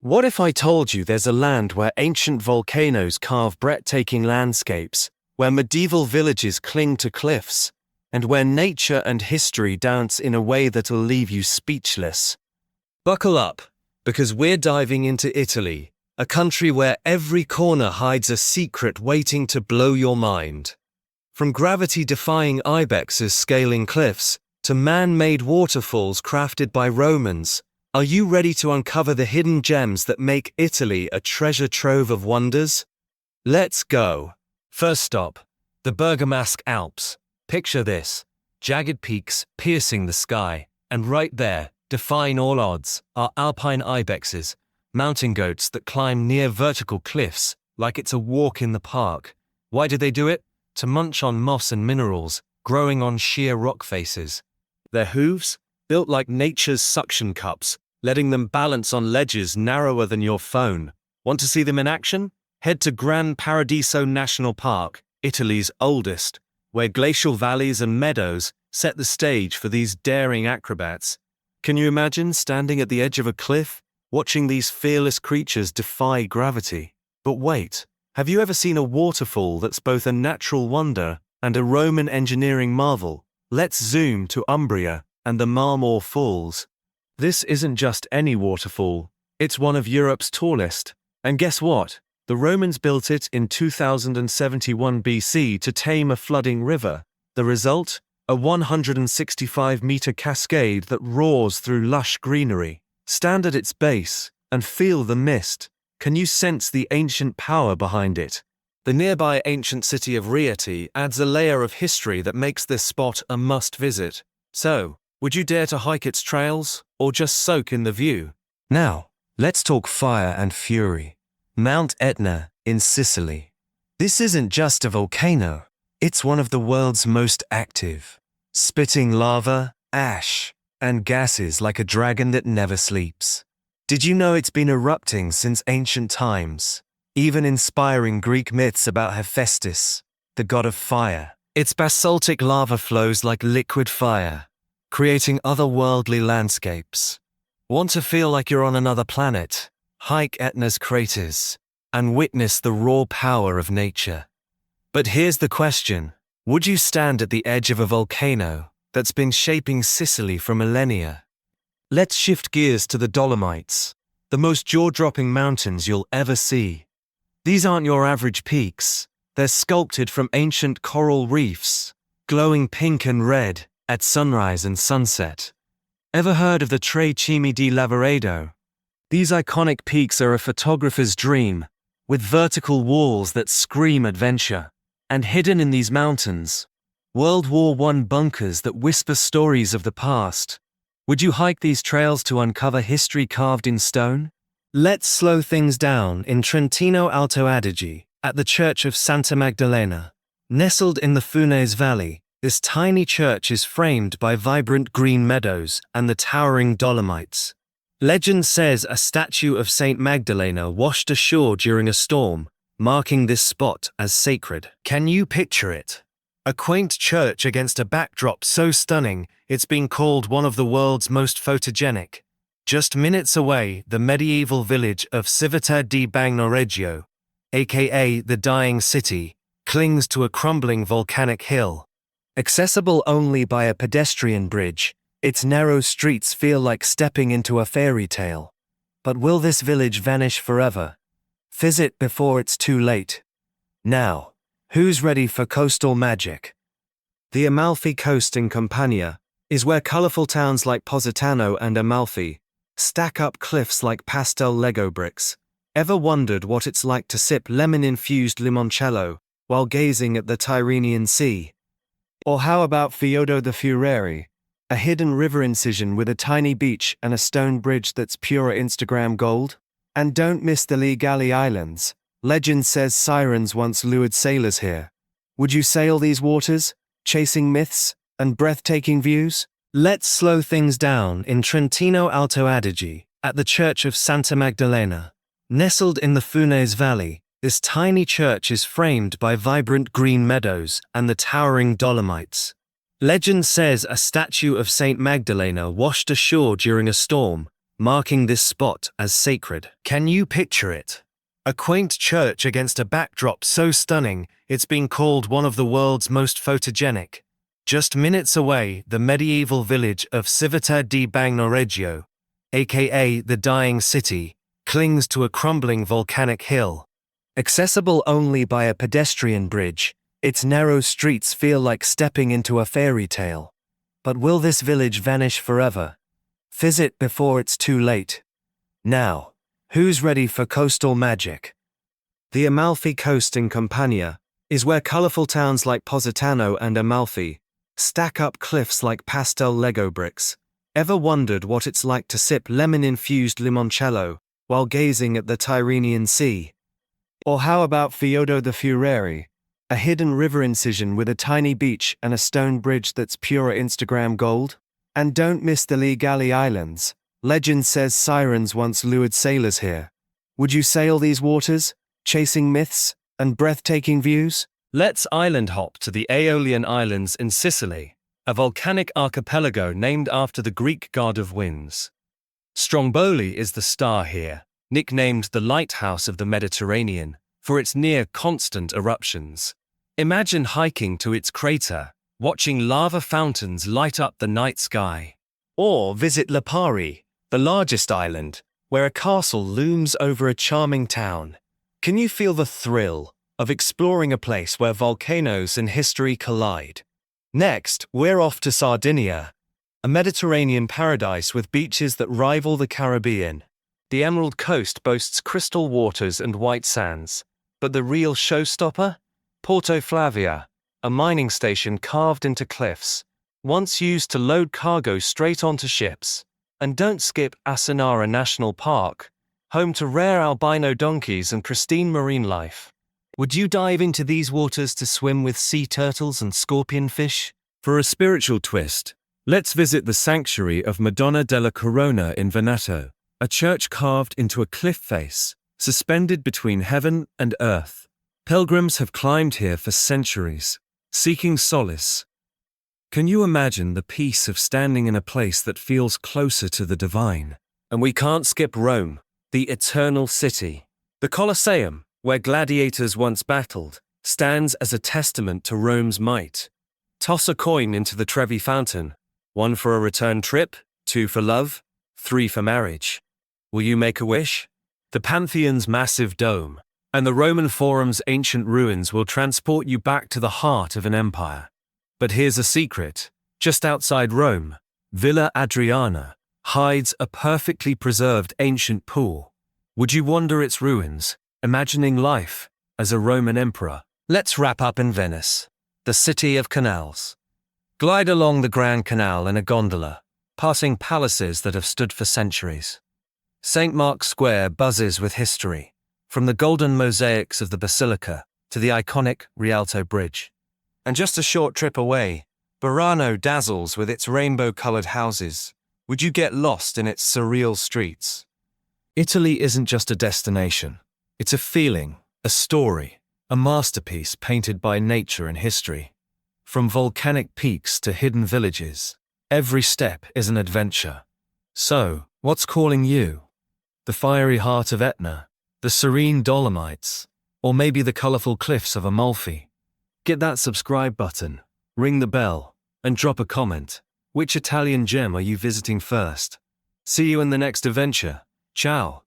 What if I told you there's a land where ancient volcanoes carve breathtaking landscapes, where medieval villages cling to cliffs, and where nature and history dance in a way that'll leave you speechless? Buckle up, because we're diving into Italy, a country where every corner hides a secret waiting to blow your mind. From gravity-defying ibexes scaling cliffs, to man-made waterfalls crafted by Romans, are you ready to uncover the hidden gems that make Italy a treasure trove of wonders? Let's go! First stop, the Bergamasque Alps. Picture this: jagged peaks piercing the sky, and right there, defying all odds, are alpine ibexes, mountain goats that climb near vertical cliffs like it's a walk in the park. Why do they do it? To munch on moss and minerals growing on sheer rock faces. Their hooves, built like nature's suction cups, letting them balance on ledges narrower than your phone. Want to see them in action? Head to Gran Paradiso National Park, Italy's oldest, where glacial valleys and meadows set the stage for these daring acrobats. Can you imagine standing at the edge of a cliff, watching these fearless creatures defy gravity? But wait, have you ever seen a waterfall that's both a natural wonder and a Roman engineering marvel? Let's zoom to Umbria and the Marmor Falls. This isn't just any waterfall, it's one of Europe's tallest. And guess what? The Romans built it in 2071 BC to tame a flooding river. The result? A 165-meter cascade that roars through lush greenery. Stand at its base and feel the mist. Can you sense the ancient power behind it? The nearby ancient city of Rieti adds a layer of history that makes this spot a must-visit. So, would you dare to hike its trails, or just soak in the view? Now, let's talk fire and fury. Mount Etna in Sicily. This isn't just a volcano, it's one of the world's most active, spitting lava, ash, and gases like a dragon that never sleeps. Did you know it's been erupting since ancient times, even inspiring Greek myths about Hephaestus, the god of fire? Its basaltic lava flows like liquid fire, creating otherworldly landscapes. Want to feel like you're on another planet? Hike Etna's craters and witness the raw power of nature. But here's the question: would you stand at the edge of a volcano that's been shaping Sicily for millennia? Let's shift gears to the Dolomites, the most jaw-dropping mountains you'll ever see. These aren't your average peaks. They're sculpted from ancient coral reefs, glowing pink and red at sunrise and sunset. Ever heard of the Tre Cime di Lavaredo? These iconic peaks are a photographer's dream, with vertical walls that scream adventure. And hidden in these mountains, World War I bunkers that whisper stories of the past. Would you hike these trails to uncover history carved in stone? Let's slow things down in Trentino Alto Adige, at the Church of Santa Magdalena. Nestled in the Funes Valley, this tiny church is framed by vibrant green meadows and the towering Dolomites. Legend says a statue of Saint Magdalena washed ashore during a storm, marking this spot as sacred. Can you picture it? A quaint church against a backdrop so stunning, it's been called one of the world's most photogenic. Just minutes away, the medieval village of Civita di Bagnoregio, aka the Dying City, clings to a crumbling volcanic hill. Accessible only by a pedestrian bridge, its narrow streets feel like stepping into a fairy tale. But will this village vanish forever? Visit before it's too late. Now, who's ready for coastal magic? The Amalfi Coast in Campania is where colorful towns like Positano and Amalfi stack up cliffs like pastel Lego bricks. Ever wondered what it's like to sip lemon-infused limoncello while gazing at the Tyrrhenian Sea? Or how about Fiodo de Fureri, a hidden river incision with a tiny beach and a stone bridge that's pure Instagram gold? And don't miss the Lee Galley Islands. Legend says sirens once lured sailors here. Would you sail these waters, chasing myths and breathtaking views? Let's slow things down in Trentino Alto Adige, at the Church of Santa Magdalena. Nestled in the Funes Valley, this tiny church is framed by vibrant green meadows and the towering Dolomites. Legend says a statue of Saint Magdalena washed ashore during a storm, marking this spot as sacred. Can you picture it? A quaint church against a backdrop so stunning, it's been called one of the world's most photogenic. Just minutes away, the medieval village of Civita di Bagnoregio, aka the Dying City, clings to a crumbling volcanic hill. Accessible only by a pedestrian bridge, its narrow streets feel like stepping into a fairy tale. But will this village vanish forever? Visit before it's too late. Now, who's ready for coastal magic? The Amalfi Coast in Campania is where colorful towns like Positano and Amalfi stack up cliffs like pastel Lego bricks. Ever wondered what it's like to sip lemon-infused limoncello while gazing at the Tyrrhenian Sea? Or how about Fiodo de Fureri, a hidden river incision with a tiny beach and a stone bridge that's pure Instagram gold? And don't miss the Ligali Islands. Legend says sirens once lured sailors here. Would you sail these waters, chasing myths and breathtaking views? Let's island hop to the Aeolian Islands in Sicily, a volcanic archipelago named after the Greek god of winds. Stromboli is the star here, nicknamed the lighthouse of the Mediterranean for its near-constant eruptions. Imagine hiking to its crater, watching lava fountains light up the night sky. Or visit Lipari, the largest island, where a castle looms over a charming town. Can you feel the thrill of exploring a place where volcanoes and history collide? Next, we're off to Sardinia, a Mediterranean paradise with beaches that rival the Caribbean. The Emerald Coast boasts crystal waters and white sands, but the real showstopper? Porto Flavia, a mining station carved into cliffs, once used to load cargo straight onto ships. And don't skip Asinara National Park, home to rare albino donkeys and pristine marine life. Would you dive into these waters to swim with sea turtles and scorpionfish? For a spiritual twist, let's visit the sanctuary of Madonna della Corona in Veneto, a church carved into a cliff face, suspended between heaven and earth. Pilgrims have climbed here for centuries, seeking solace. Can you imagine the peace of standing in a place that feels closer to the divine? And we can't skip Rome, the eternal city. The Colosseum, where gladiators once battled, stands as a testament to Rome's might. Toss a coin into the Trevi Fountain, 1 for a return trip, 2 for love, 3 for marriage. Will you make a wish? The Pantheon's massive dome and the Roman Forum's ancient ruins will transport you back to the heart of an empire. But here's a secret. Just outside Rome, Villa Adriana hides a perfectly preserved ancient pool. Would you wander its ruins, imagining life as a Roman emperor? Let's wrap up in Venice, the city of canals. Glide along the Grand Canal in a gondola, passing palaces that have stood for centuries. St. Mark's Square buzzes with history, from the golden mosaics of the Basilica to the iconic Rialto Bridge. And just a short trip away, Burano dazzles with its rainbow-colored houses. Would you get lost in its surreal streets? Italy isn't just a destination. It's a feeling, a story, a masterpiece painted by nature and history. From volcanic peaks to hidden villages, every step is an adventure. So, what's calling you? The fiery heart of Etna, the serene Dolomites, or maybe the colorful cliffs of Amalfi? Get that subscribe button, ring the bell, and drop a comment. Which Italian gem are you visiting first? See you in the next adventure. Ciao.